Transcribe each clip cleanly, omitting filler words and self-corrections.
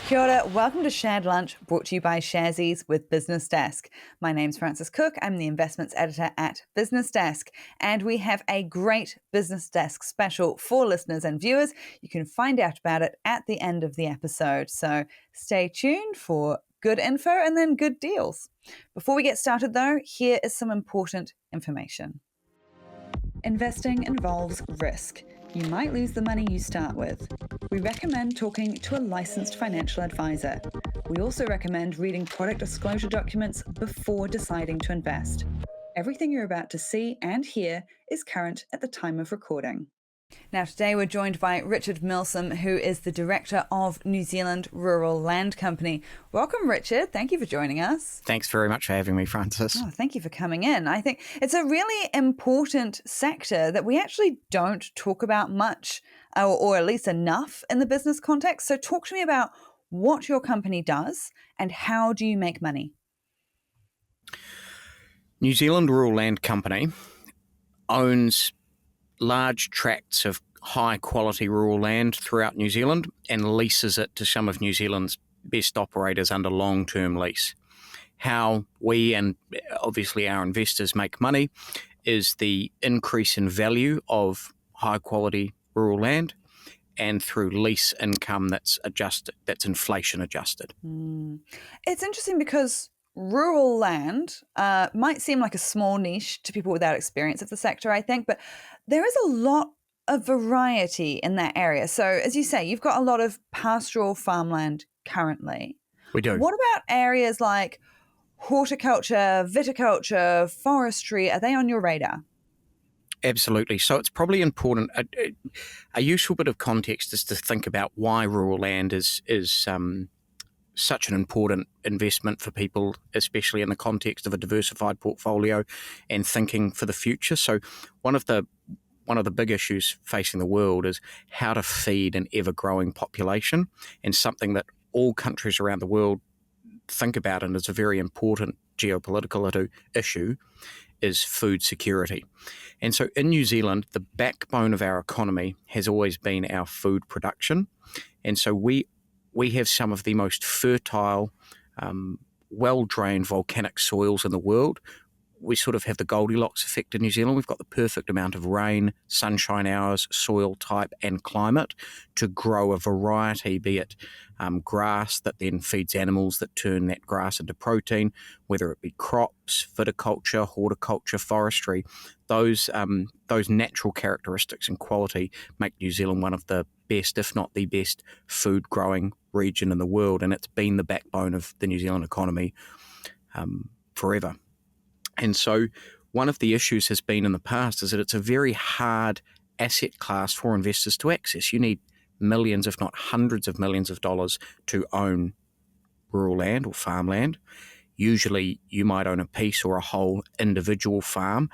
Kia ora, welcome to Shared Lunch, brought to you by Sharesies with BusinessDesk. My name's Frances Cook, I'm the investments editor at BusinessDesk, and we have a great BusinessDesk special for listeners and viewers. You can find out about it at the end of the episode, so stay tuned for good info and then good deals. Before we get started though, here is some important information. Investing involves risk. You might lose the money you start with. We recommend talking to a licensed financial advisor. We also recommend reading product disclosure documents before deciding to invest. Everything you're about to see and hear is current at the time of recording. Now, today we're joined by Richard Milsom, who is the Director of New Zealand Rural Land Company. Welcome, Richard. Thank you for joining us. Thanks very much for having me, Frances. Oh, thank you for coming in. I think it's a really important sector that we actually don't talk about much, or at least enough in the business context. So talk to me about what your company does and how do you make money? New Zealand Rural Land Company owns large tracts of high-quality rural land throughout New Zealand and leases it to some of New Zealand's best operators under long-term lease. How we and obviously our investors make money is the increase in value of high-quality rural land and through lease income that's inflation adjusted. It's interesting because rural land might seem like a small niche to people without experience of the sector, I think, but there is a lot of variety in that area. So as you say, you've got a lot of pastoral farmland currently. We do. What about areas like horticulture, viticulture, forestry? Are they on your radar? Absolutely. So it's probably important. A useful bit of context is to think about why rural land is such an important investment for people, especially in the context of a diversified portfolio and thinking for the future. So one of the big issues facing the world is how to feed an ever-growing population, and something that all countries around the world think about and is a very important geopolitical issue is food security. And so in New Zealand, the backbone of our economy has always been our food production. And so we have some of the most fertile, well-drained volcanic soils in the world. We sort of have the Goldilocks effect in New Zealand. We've got the perfect amount of rain, sunshine hours, soil type and climate to grow a variety, be it grass that then feeds animals that turn that grass into protein, whether it be crops, viticulture, horticulture, forestry. Those natural characteristics and quality make New Zealand one of the best, if not the best, food growing region in the world. And it's been the backbone of the New Zealand economy forever. And so one of the issues has been in the past is that it's a very hard asset class for investors to access. You need millions, if not hundreds of millions of dollars to own rural land or farmland. Usually you might own a piece or a whole individual farm.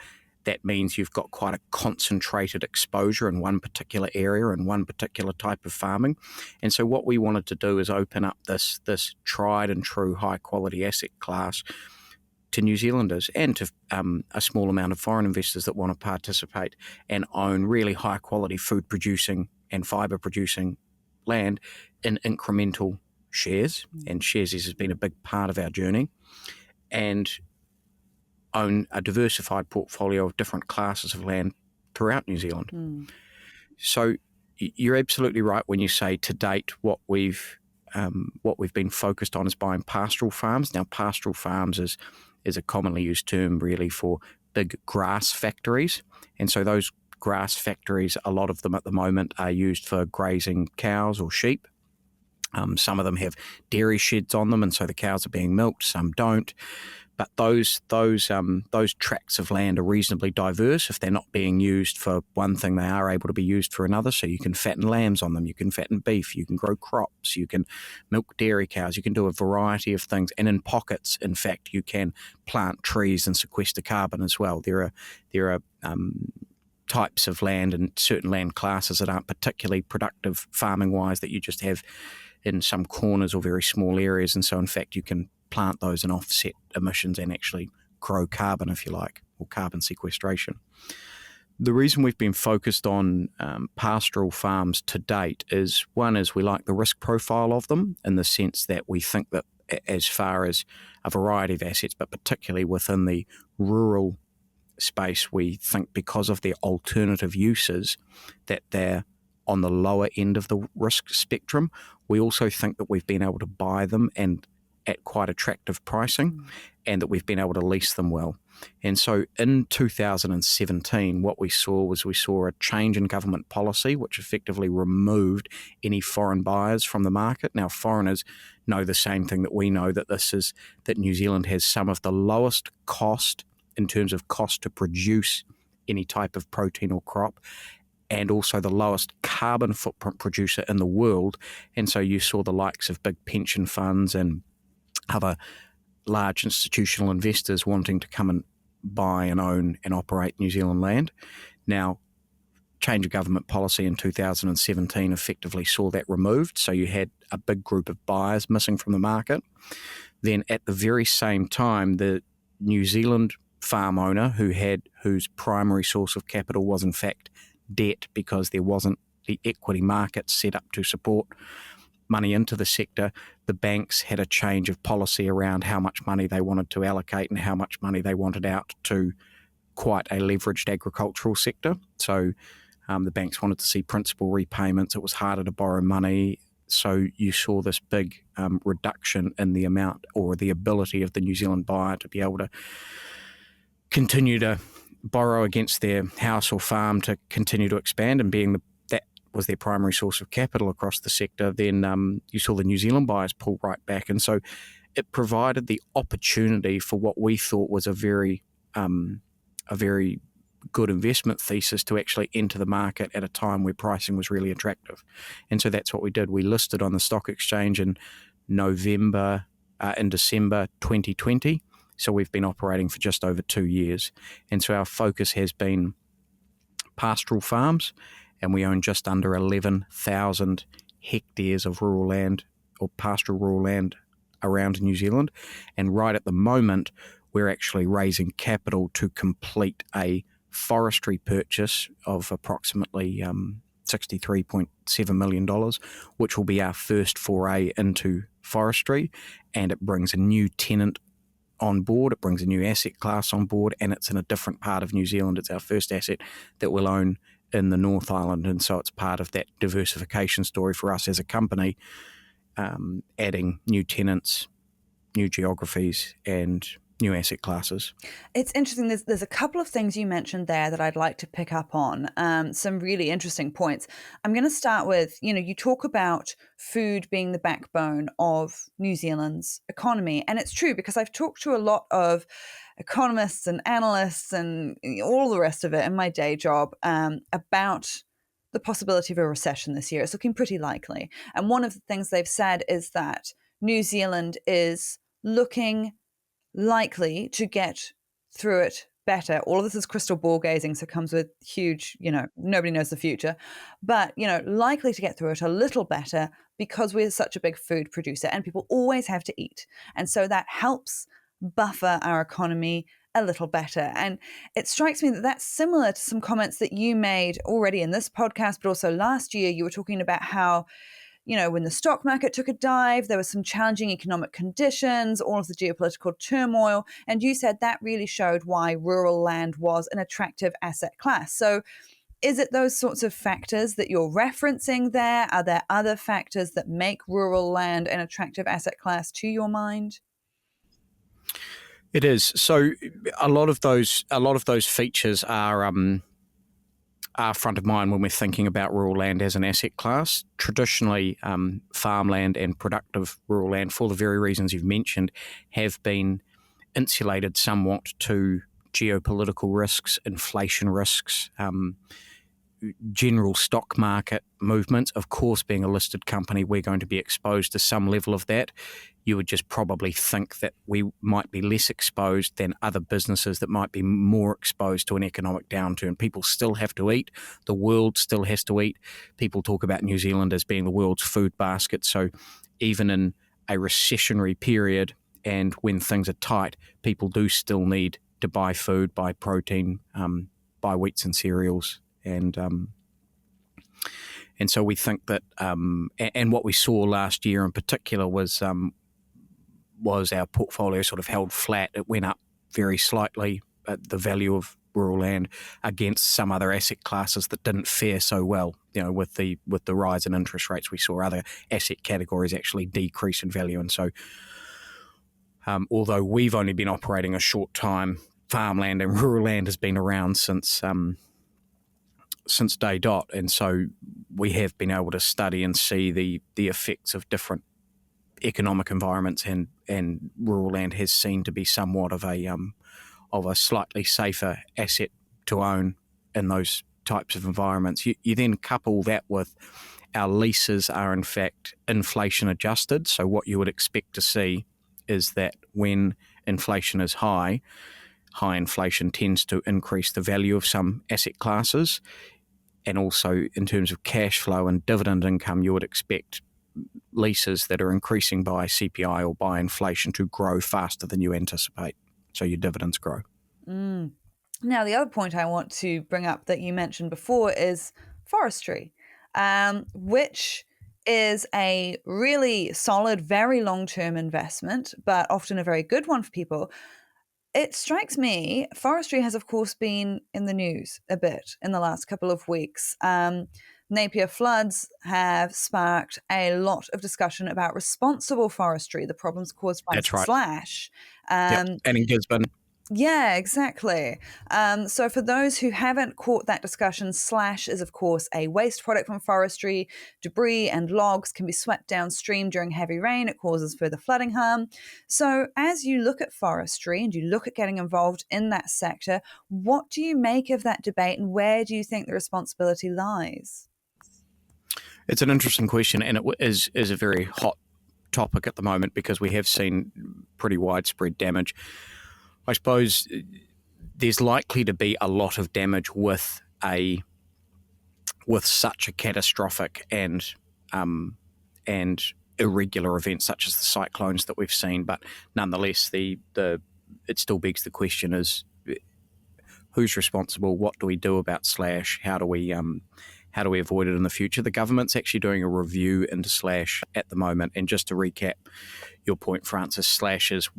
That means you've got quite a concentrated exposure in one particular area and one particular type of farming. And so what we wanted to do is open up this tried and true high quality asset class to New Zealanders and to a small amount of foreign investors that want to participate and own really high quality food producing and fibre producing land in incremental shares. And Sharesies has been a big part of our journey, and own a diversified portfolio of different classes of land throughout New Zealand. So you're absolutely right when you say to date what we've been focused on is buying pastoral farms. Now, pastoral farms is a commonly used term really for big grass factories. And so those grass factories, a lot of them at the moment are used for grazing cows or sheep. Some of them have dairy sheds on them, and so the cows are being milked, some don't. But those tracts of land are reasonably diverse. If they're not being used for one thing, they are able to be used for another. So you can fatten lambs on them, you can fatten beef, you can grow crops, you can milk dairy cows, you can do a variety of things. And in pockets, in fact, you can plant trees and sequester carbon as well. There are types of land and certain land classes that aren't particularly productive farming-wise that you just have in some corners or very small areas. And so, in fact, you can plant those and offset emissions and actually grow carbon, if you like, or carbon sequestration. the reason we've been focused on pastoral farms to date is, one is we like the risk profile of them, in the sense that we think that as far as a variety of assets, but particularly within the rural space, we think because of their alternative uses that they're on the lower end of the risk spectrum. We also think that we've been able to buy them and at quite attractive pricing, and that we've been able to lease them well. And so in 2017, what we saw a change in government policy, which effectively removed any foreign buyers from the market. Now, foreigners know the same thing that we know, that New Zealand has some of the lowest cost in terms of cost to produce any type of protein or crop, and also the lowest carbon footprint producer in the world. And so you saw the likes of big pension funds and other large institutional investors wanting to come and buy and own and operate New Zealand land. Now, change of government policy in 2017 effectively saw that removed, so you had a big group of buyers missing from the market. Then at the very same time, the New Zealand farm owner whose primary source of capital was in fact debt, because there wasn't the equity market set up to support money into the sector, the banks had a change of policy around how much money they wanted to allocate and how much money they wanted out to quite a leveraged agricultural sector. So the banks wanted to see principal repayments. It was harder to borrow money. So you saw this big reduction in the amount or the ability of the New Zealand buyer to be able to continue to borrow against their house or farm to continue to expand, and being that was their primary source of capital across the sector, then you saw the New Zealand buyers pull right back. And so it provided the opportunity for what we thought was a very good investment thesis to actually enter the market at a time where pricing was really attractive. And so that's what we did. We listed on the stock exchange in December 2020. So we've been operating for just over 2 years. And so our focus has been pastoral farms, and we own just under 11,000 hectares of rural land or pastoral rural land around New Zealand. And right at the moment, we're actually raising capital to complete a forestry purchase of approximately $63.7 million, which will be our first foray into forestry. And it brings a new tenant on board, it brings a new asset class on board, and it's in a different part of New Zealand. It's our first asset that we'll own in the North Island, and so it's part of that diversification story for us as a company, adding new tenants, new geographies, and new asset classes. It's interesting. There's a couple of things you mentioned there that I'd like to pick up on, some really interesting points. I'm going to start with, you talk about food being the backbone of New Zealand's economy. And it's true, because I've talked to a lot of economists and analysts and all the rest of it in my day job about the possibility of a recession this year. It's looking pretty likely. And one of the things they've said is that New Zealand is looking likely to get through it better. All of this is crystal ball gazing, so it comes with huge, nobody knows the future, but, likely to get through it a little better because we're such a big food producer and people always have to eat. And so that helps buffer our economy a little better. And it strikes me that that's similar to some comments that you made already in this podcast, but also last year. You were talking about how when the stock market took a dive, there were some challenging economic conditions, all of the geopolitical turmoil. And you said that really showed why rural land was an attractive asset class. So is it those sorts of factors that you're referencing there? Are there other factors that make rural land an attractive asset class to your mind? It is. So a lot of those features are front of mind when we're thinking about rural land as an asset class. Traditionally, farmland and productive rural land, for the very reasons you've mentioned, have been insulated somewhat to geopolitical risks, inflation risks, general stock market movements. Of course, being a listed company, we're going to be exposed to some level of that. You would just probably think that we might be less exposed than other businesses that might be more exposed to an economic downturn. People still have to eat. The world still has to eat. People talk about New Zealand as being the world's food basket. So even in a recessionary period and when things are tight, people do still need to buy food, buy protein, buy wheats and cereals, and so we think that, and what we saw last year in particular was our portfolio sort of held flat. It went up very slightly at the value of rural land against some other asset classes that didn't fare so well. With the rise in interest rates, we saw other asset categories actually decrease in value. And so, although we've only been operating a short time, farmland and rural land has been around since day dot, and so we have been able to study and see the effects of different economic environments, and rural land has seen to be somewhat of a slightly safer asset to own in those types of environments. You then couple that with our leases are in fact inflation adjusted, so what you would expect to see is that when inflation is high inflation tends to increase the value of some asset classes, and also in terms of cash flow and dividend income, you would expect leases that are increasing by CPI or by inflation to grow faster than you anticipate. So your dividends grow. Now, the other point I want to bring up that you mentioned before is forestry, which is a really solid, very long-term investment, but often a very good one for people. It strikes me, forestry has, of course, been in the news a bit in the last couple of weeks. Napier floods have sparked a lot of discussion about responsible forestry, the problems caused by That's right. slash. Yep. And in Gisborne. Yeah, exactly. So for those who haven't caught that discussion, slash is, of course, a waste product from forestry. Debris and logs can be swept downstream during heavy rain. It causes further flooding harm. So as you look at forestry and you look at getting involved in that sector, what do you make of that debate, and where do you think the responsibility lies? It's an interesting question, and it is a very hot topic at the moment because we have seen pretty widespread damage. I suppose there's likely to be a lot of damage with such a catastrophic and irregular event such as the cyclones that we've seen. But nonetheless, it still begs the question: is who's responsible? What do we do about slash? How do we avoid it in the future? The government's actually doing a review into slash at the moment. And just to recap your point, Francis, slash is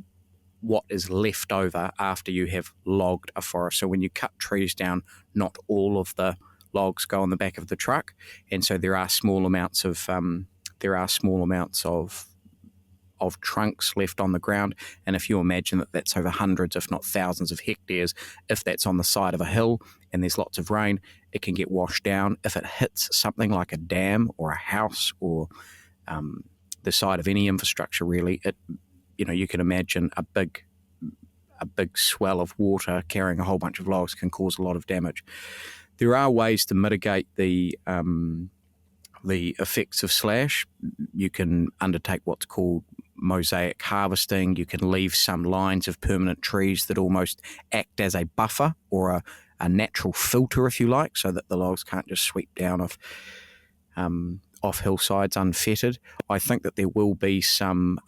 what is left over after you have logged a forest. So when you cut trees down, not all of the logs go on the back of the truck, and so there are small amounts of trunks left on the ground. And if you imagine that that's over hundreds, if not thousands of hectares, if that's on the side of a hill and there's lots of rain, it can get washed down. If it hits something like a dam or a house or the side of any infrastructure, really, you can imagine a big swell of water carrying a whole bunch of logs can cause a lot of damage. There are ways to mitigate the effects of slash. You can undertake what's called mosaic harvesting. You can leave some lines of permanent trees that almost act as a buffer or a natural filter, if you like, so that the logs can't just sweep down off hillsides unfettered. I think that there will be some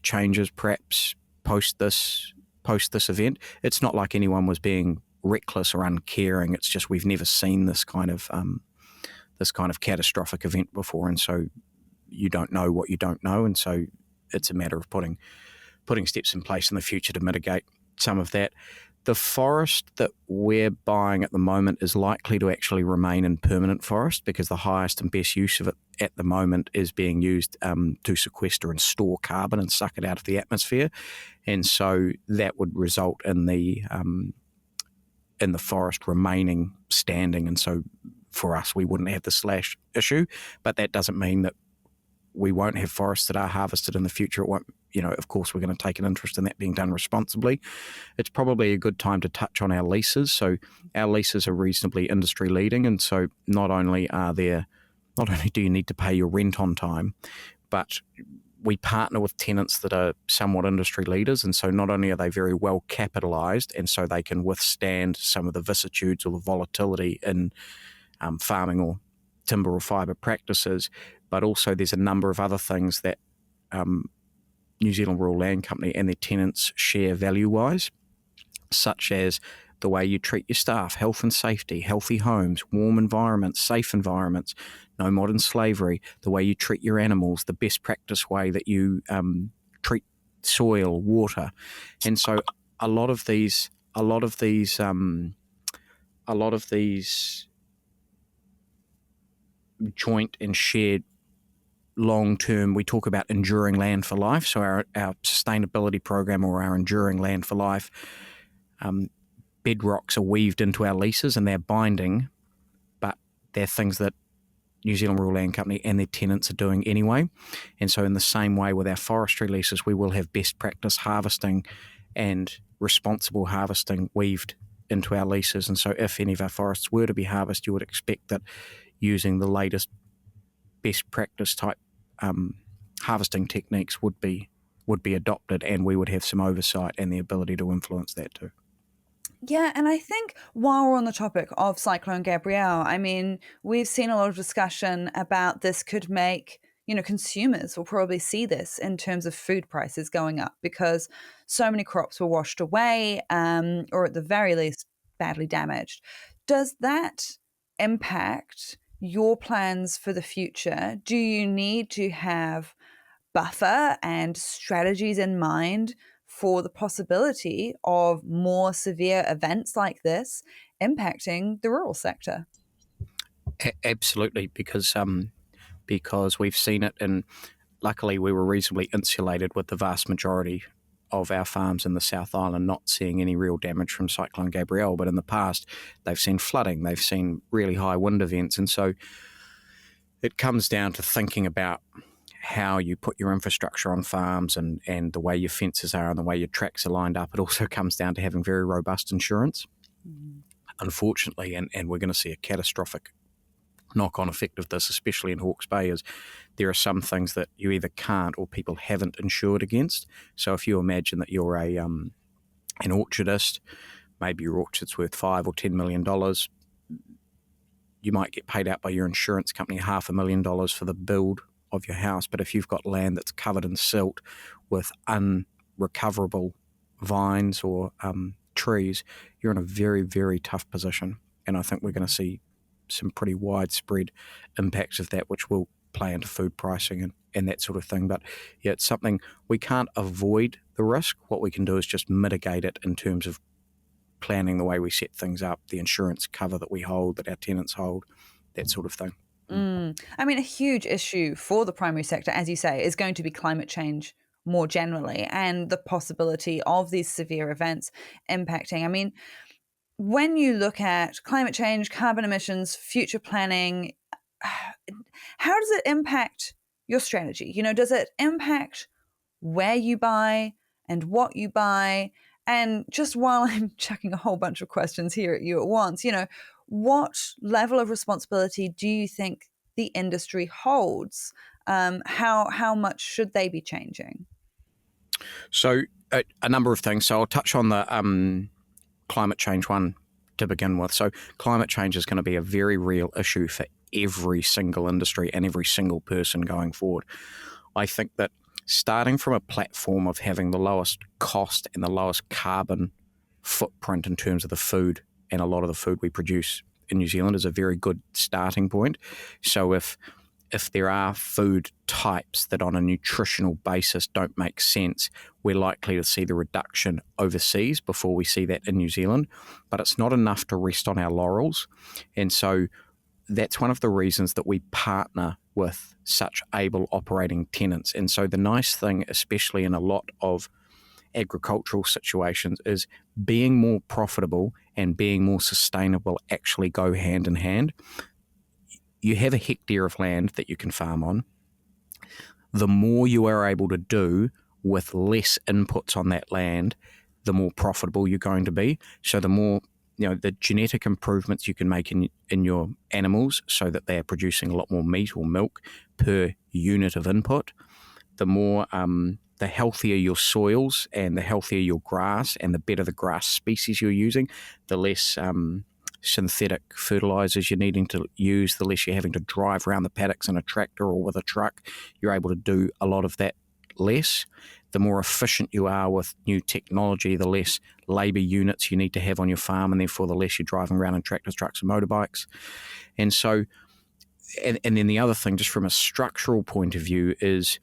changes perhaps post this event. It's not like anyone was being reckless or uncaring. It's just we've never seen this kind of catastrophic event before, and so you don't know what you don't know, and so it's a matter of putting steps in place in the future to mitigate some of that. The forest that we're buying at the moment is likely to actually remain in permanent forest because the highest and best use of it at the moment is being used to sequester and store carbon and suck it out of the atmosphere. And so that would result in the forest remaining standing. And so for us, we wouldn't have the slash issue, but that doesn't mean that we won't have forests that are harvested in the future. It won't, of course, we're going to take an interest in that being done responsibly. It's probably a good time to touch on our leases. So our leases are reasonably industry leading, and so not only do you need to pay your rent on time, but we partner with tenants that are somewhat industry leaders, and so not only are they very well capitalised, and so they can withstand some of the vicissitudes or the volatility in farming or timber or fibre practices, but also there's a number of other things that New Zealand Rural Land Company and their tenants share value-wise. such as the way you treat your staff, health and safety, healthy homes, warm environments, safe environments, no modern slavery, the way you treat your animals, the best practice way that you treat soil, water. And so a lot of these joint and shared long-term, we talk about enduring land for life. So our sustainability program, or our enduring land for life, bedrocks are weaved into our leases and they're binding, but they're things that New Zealand Rural Land Company and their tenants are doing anyway. And so in the same way with our forestry leases, we will have best practice harvesting and responsible harvesting weaved into our leases. And so if any of our forests were to be harvested, you would expect that using the latest best practice type harvesting techniques would be adopted, and we would have some oversight and the ability to influence that too. Yeah, and I think while we're on the topic of Cyclone Gabrielle, I mean, we've seen a lot of discussion about this could make, consumers will probably see this in terms of food prices going up because so many crops were washed away, or at the very least, badly damaged. Does that impact your plans for the future? Do you need to have buffer and strategies in mind for the possibility of more severe events like this impacting the rural sector? Absolutely, because we've seen it, and luckily we were reasonably insulated with the vast majority of our farms in the South Island not seeing any real damage from Cyclone Gabrielle. But in the past, they've seen flooding, they've seen really high wind events, and so it comes down to thinking about how you put your infrastructure on farms and the way your fences are and the way your tracks are lined up. It also comes down to having very robust insurance. Unfortunately, and we're going to see a catastrophic knock-on effect of this, especially in Hawke's Bay, is there are some things that you either can't or people haven't insured against. So if you imagine that you're an orchardist, maybe your orchard's worth $5 or $10 million, you might get paid out by your insurance company $500,000 for the build of your house. But if you've got land that's covered in silt with unrecoverable vines or trees, you're in a very, very tough position. And I think we're going to see some pretty widespread impacts of that, which will play into food pricing and that sort of thing. But yeah, it's something we can't avoid the risk. What we can do is just mitigate it in terms of planning the way we set things up, the insurance cover that we hold, that our tenants hold, that sort of thing. I mean, a huge issue for the primary sector, as you say, is going to be climate change more generally and the possibility of these severe events impacting. I mean, when you look at climate change, carbon emissions, future planning, how does it impact your strategy? Does it impact where you buy and what you buy? And just while I'm chucking a whole bunch of questions here at you at once, what level of responsibility do you think the industry holds? How much should they be changing? So a number of things. So I'll touch on the climate change one to begin with. So climate change is going to be a very real issue for every single industry and every single person going forward. I think that starting from a platform of having the lowest cost and the lowest carbon footprint in terms of the food and a lot of the food we produce in New Zealand is a very good starting point. So if there are food types that on a nutritional basis don't make sense, we're likely to see the reduction overseas before we see that in New Zealand. But it's not enough to rest on our laurels. And so that's one of the reasons that we partner with such able operating tenants. And so the nice thing, especially in a lot of agricultural situations, is being more profitable and being more sustainable actually go hand in hand. You have a hectare of land that you can farm on. The more you are able to do with less inputs on that land, the more profitable you're going to be. So the more, the genetic improvements you can make in your animals so that they are producing a lot more meat or milk per unit of input, the more, the healthier your soils and the healthier your grass and the better the grass species you're using, the less synthetic fertilizers you're needing to use, the less you're having to drive around the paddocks in a tractor or with a truck. You're able to do a lot of that less. the more efficient you are with new technology, the less labour units you need to have on your farm, and therefore the less you're driving around in tractors, trucks and motorbikes. And so, and then the other thing, just from a structural point of view, is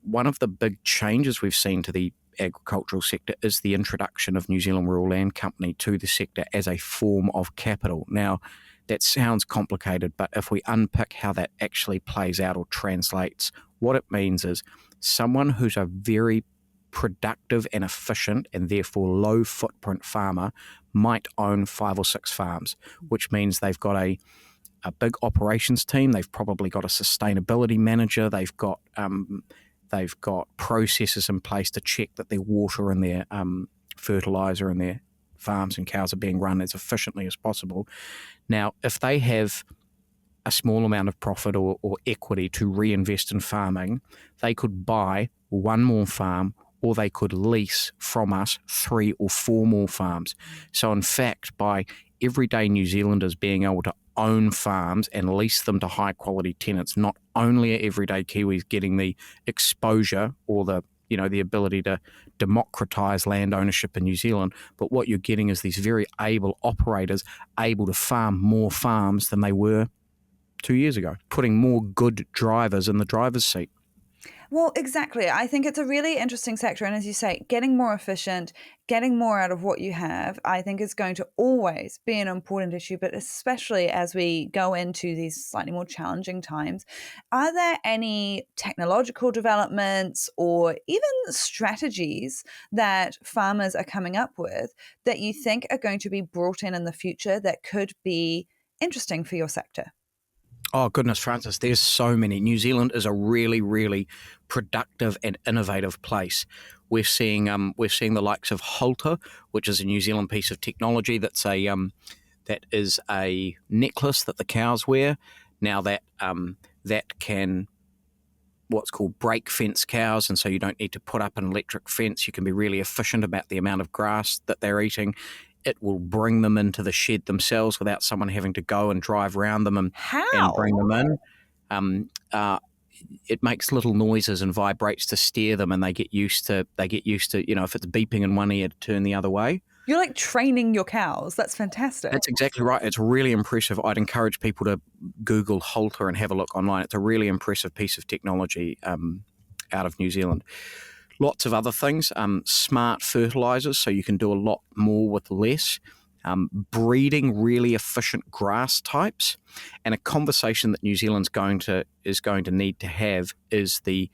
one of the big changes we've seen to the agricultural sector is the introduction of New Zealand Rural Land Company to the sector as a form of capital. Now, that sounds complicated, but if we unpick how that actually plays out or translates, what it means is someone who's a very productive and efficient and therefore low footprint farmer might own 5 or 6 farms, which means they've got a big operations team. They've probably got a sustainability manager. They've got processes in place to check that their water and their fertilizer and their farms and cows are being run as efficiently as possible. Now, if they have a small amount of profit or equity to reinvest in farming, they could buy one more farm, or they could lease from us 3 or 4 more farms. So in fact, by everyday New Zealanders being able to own farms and lease them to high quality tenants, not only are everyday Kiwis getting the exposure or the ability to democratise land ownership in New Zealand, but what you're getting is these very able operators able to farm more farms than they were 2 years ago, putting more good drivers in the driver's seat. Well, exactly. I think it's a really interesting sector. And as you say, getting more efficient, getting more out of what you have, I think is going to always be an important issue, but especially as we go into these slightly more challenging times. Are there any technological developments or even strategies that farmers are coming up with that you think are going to be brought in the future that could be interesting for your sector? Oh, goodness, Francis, there's so many. New Zealand is a really, really productive and innovative place. We're seeing the likes of Halter, which is a New Zealand piece of technology that is a necklace that the cows wear. Now that can what's called break fence cows, and so you don't need to put up an electric fence. You can be really efficient about the amount of grass that they're eating. It will bring them into the shed themselves without someone having to go and drive around them and bring them in. It makes little noises and vibrates to steer them, and they get used to if it's beeping in one ear to turn the other way. You're like training your cows. That's fantastic. That's exactly right. It's really impressive. I'd encourage people to Google Halter and have a look online. It's a really impressive piece of technology out of New Zealand. Lots of other things, smart fertilizers, so you can do a lot more with less, breeding really efficient grass types, and a conversation that New Zealand's is going to need to have is the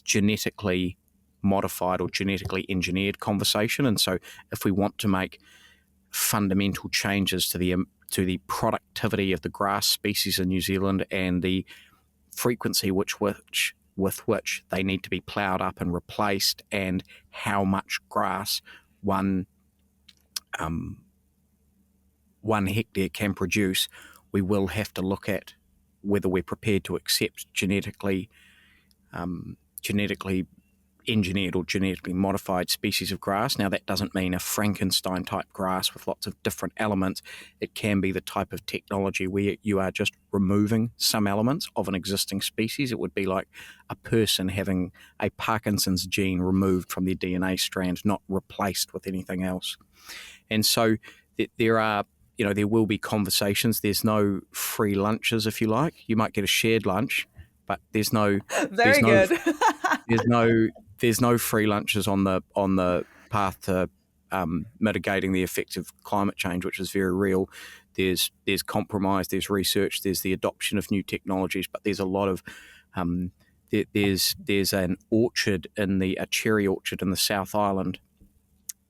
genetically modified or genetically engineered conversation. And so if we want to make fundamental changes to the productivity of the grass species in New Zealand and the frequency with which they need to be ploughed up and replaced, and how much grass one hectare can produce, we will have to look at whether we're prepared to accept genetically engineered or genetically modified species of grass. Now, that doesn't mean a Frankenstein type grass with lots of different elements. It can be the type of technology where you are just removing some elements of an existing species. It would be like a person having a Parkinson's gene removed from their DNA strand, not replaced with anything else. And so there will be conversations. There's no free lunches, if you like. You might get a shared lunch, but there's no free lunches on the path to mitigating the effects of climate change, which is very real. There's compromise, there's research, there's the adoption of new technologies, but there's a lot of there's an orchard a cherry orchard in the South Island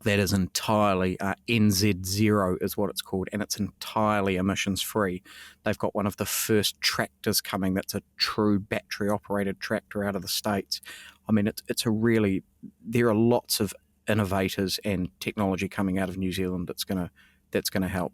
that is entirely NZ0 is what it's called, and it's entirely emissions free. They've got one of the first tractors coming that's a true battery operated tractor out of the States. I mean, there are lots of innovators and technology coming out of New Zealand that's gonna help.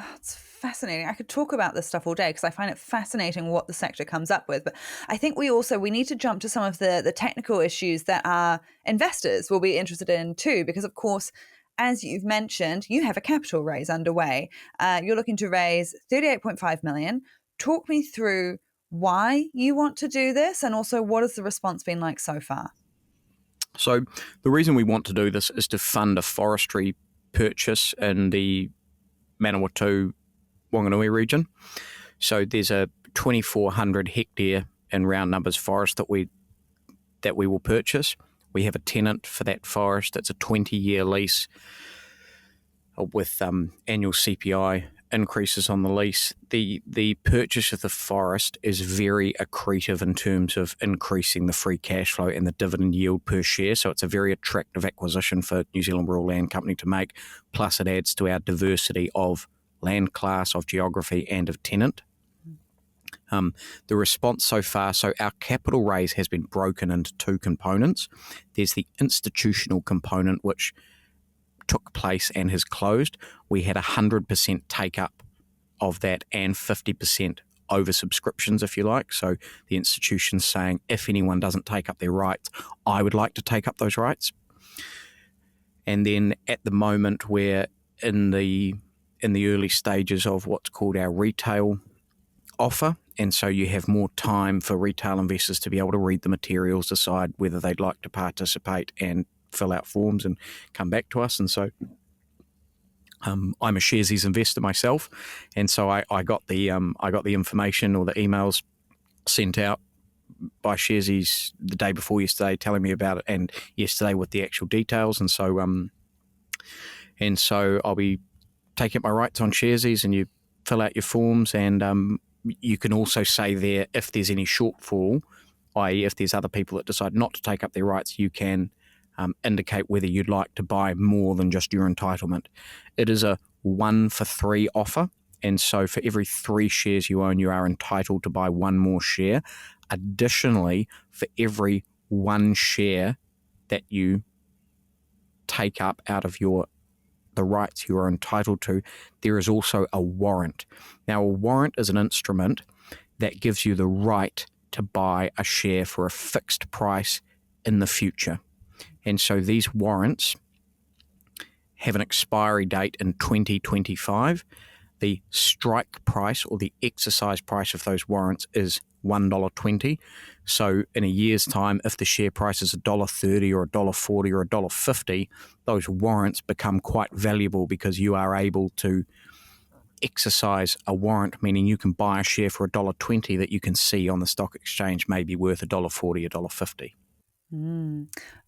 Oh, it's fascinating. I could talk about this stuff all day because I find it fascinating what the sector comes up with. But I think we need to jump to some of the technical issues that our investors will be interested in too, because of course, as you've mentioned, you have a capital raise underway. You're looking to raise 38.5 million. Talk me through why you want to do this, and also what has the response been like so far? So the reason we want to do this is to fund a forestry purchase in the Manawatu Wanganui region. So there's a 2,400 hectare in round numbers forest that we will purchase. We have a tenant for that forest. It's a 20-year lease with annual CPI increases on the lease. The purchase of the forest is very accretive in terms of increasing the free cash flow and the dividend yield per share. So it's a very attractive acquisition for New Zealand Rural Land Company to make. Plus, it adds to our diversity of land class, of geography, and of tenant. The response so far, so our capital raise has been broken into two components. There's the institutional component, which took place and has closed. We had 100% take up of that and 50% oversubscriptions, if you like. So the institution's saying, if anyone doesn't take up their rights, I would like to take up those rights. And then at the moment, we're in the early stages of what's called our retail offer. And so you have more time for retail investors to be able to read the materials, decide whether they'd like to participate and fill out forms and come back to us. And so I'm a Sharesies investor myself, and so I got the information or the emails sent out by Sharesies the day before yesterday, telling me about it, and yesterday with the actual details. And so I'll be taking up my rights on Sharesies, and you fill out your forms, and you can also say there if there's any shortfall, i.e. if there's other people that decide not to take up their rights, you can indicate whether you'd like to buy more than just your entitlement. It is a 1-for-3 offer, and so for every 3 shares you own, you are entitled to buy 1 more share. Additionally, for every 1 share that you take up out of the rights you are entitled to, there is also a warrant. Now, a warrant is an instrument that gives you the right to buy a share for a fixed price in the future. And so these warrants have an expiry date in 2025. The strike price or the exercise price of those warrants is $1.20. So in a year's time, if the share price is $1.30 or $1.40 or $1.50, those warrants become quite valuable because you are able to exercise a warrant, meaning you can buy a share for $1.20 that you can see on the stock exchange may be worth $1.40, $1.50.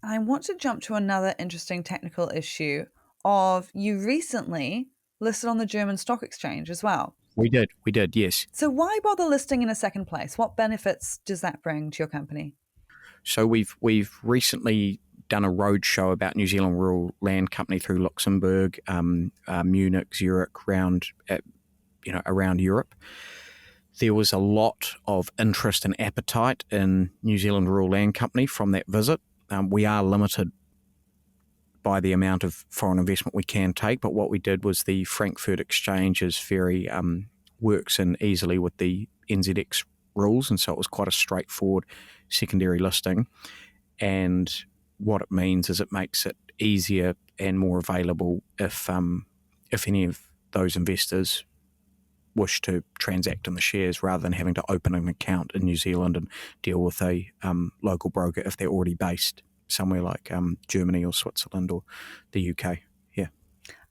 I want to jump to another interesting technical issue of you recently listed on the German stock exchange as well. We did, yes. So why bother listing in a second place? What benefits does that bring to your company? So we've recently done a roadshow about New Zealand Rural Land Company through Luxembourg, Munich, Zurich, around Europe. There was a lot of interest and appetite in New Zealand Rural Land Company from that visit. We are limited by the amount of foreign investment we can take, but what we did was the Frankfurt Exchange is very works in easily with the NZX rules, and so it was quite a straightforward secondary listing. And what it means is it makes it easier and more available if any of those investors wish to transact in the shares rather than having to open an account in New Zealand and deal with a local broker if they're already based somewhere like Germany or Switzerland or the UK. Yeah.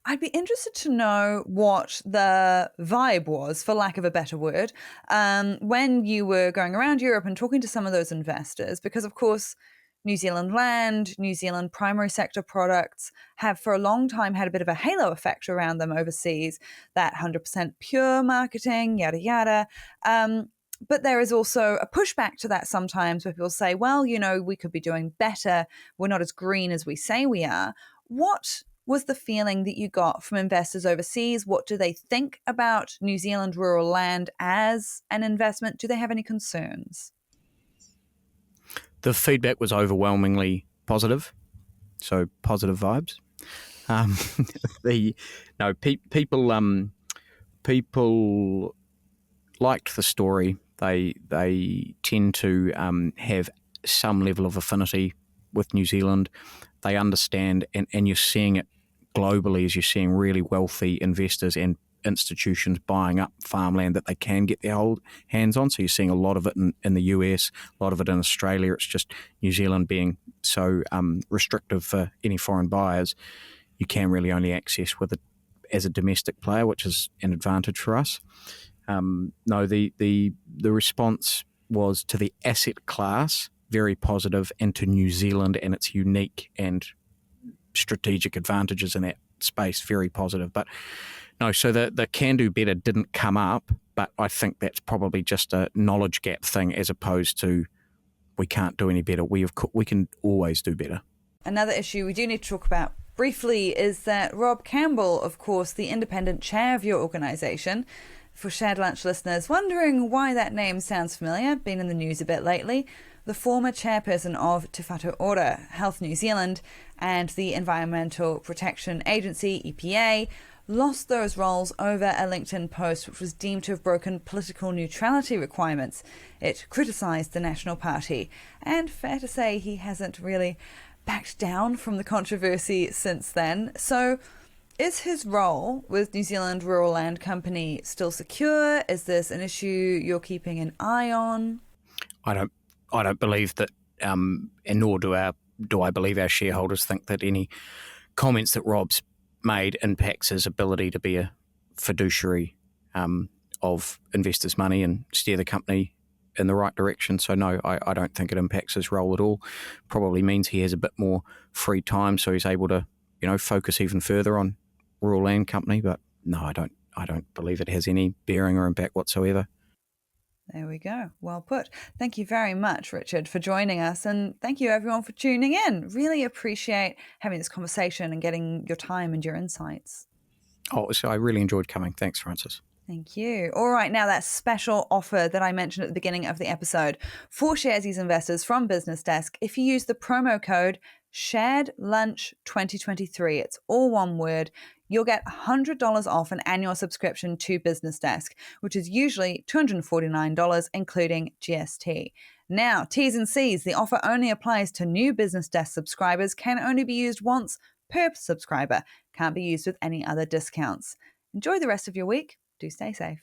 I'd be interested to know what the vibe was, for lack of a better word, when you were going around Europe and talking to some of those investors, because of course New Zealand land, New Zealand primary sector products have for a long time had a bit of a halo effect around them overseas, that 100% pure marketing, yada, yada. But there is also a pushback to that sometimes where people say, well, we could be doing better. We're not as green as we say we are. What was the feeling that you got from investors overseas? What do they think about New Zealand rural land as an investment? Do they have any concerns? The feedback was overwhelmingly positive, so positive vibes. People liked the story. They tend to have some level of affinity with New Zealand. They understand, and you're seeing it globally as you're seeing really wealthy investors and institutions buying up farmland that they can get their hands on. So you're seeing a lot of it in the US, a lot of it in Australia. It's just New Zealand being so restrictive for any foreign buyers. You can really only access with it as a domestic player, which is an advantage for us. No, the response was to the asset class very positive, and to New Zealand and its unique and strategic advantages in that space very positive. But no, so the can do better didn't come up, but I think that's probably just a knowledge gap thing as opposed to we can't do any better. We can always do better. Another issue we do need to talk about briefly is that Rob Campbell, of course, the independent chair of your organisation, for Shared Lunch listeners wondering why that name sounds familiar, been in the news a bit lately, the former chairperson of Te Whatu Ora, Health New Zealand, and the Environmental Protection Agency, EPA, lost those roles over a LinkedIn post which was deemed to have broken political neutrality requirements. It criticised the National Party, and fair to say he hasn't really backed down from the controversy since then. So is his role with New Zealand Rural Land Company still secure? Is this an issue you're keeping an eye on? I don't believe that, and nor do I believe our shareholders think that any comments that Rob's made impacts his ability to be a fiduciary of investors' money and steer the company in the right direction. So no, I don't think it impacts his role at all. Probably means he has a bit more free time, so he's able to, focus even further on Rural Land Company. But no, I don't believe it has any bearing or impact whatsoever. There we go. Well put. Thank you very much, Richard, for joining us. And thank you, everyone, for tuning in. Really appreciate having this conversation and getting your time and your insights. Oh, so I really enjoyed coming. Thanks, Francis. Thank you. All right, now that special offer that I mentioned at the beginning of the episode for Sharesies investors from Business Desk, if you use the promo code SharedLunch2023, it's all one word, you'll get $100 off an annual subscription to Business Desk, which is usually $249, including GST. Now, T's and C's, the offer only applies to new Business Desk subscribers, can only be used once per subscriber, can't be used with any other discounts. Enjoy the rest of your week. Do stay safe.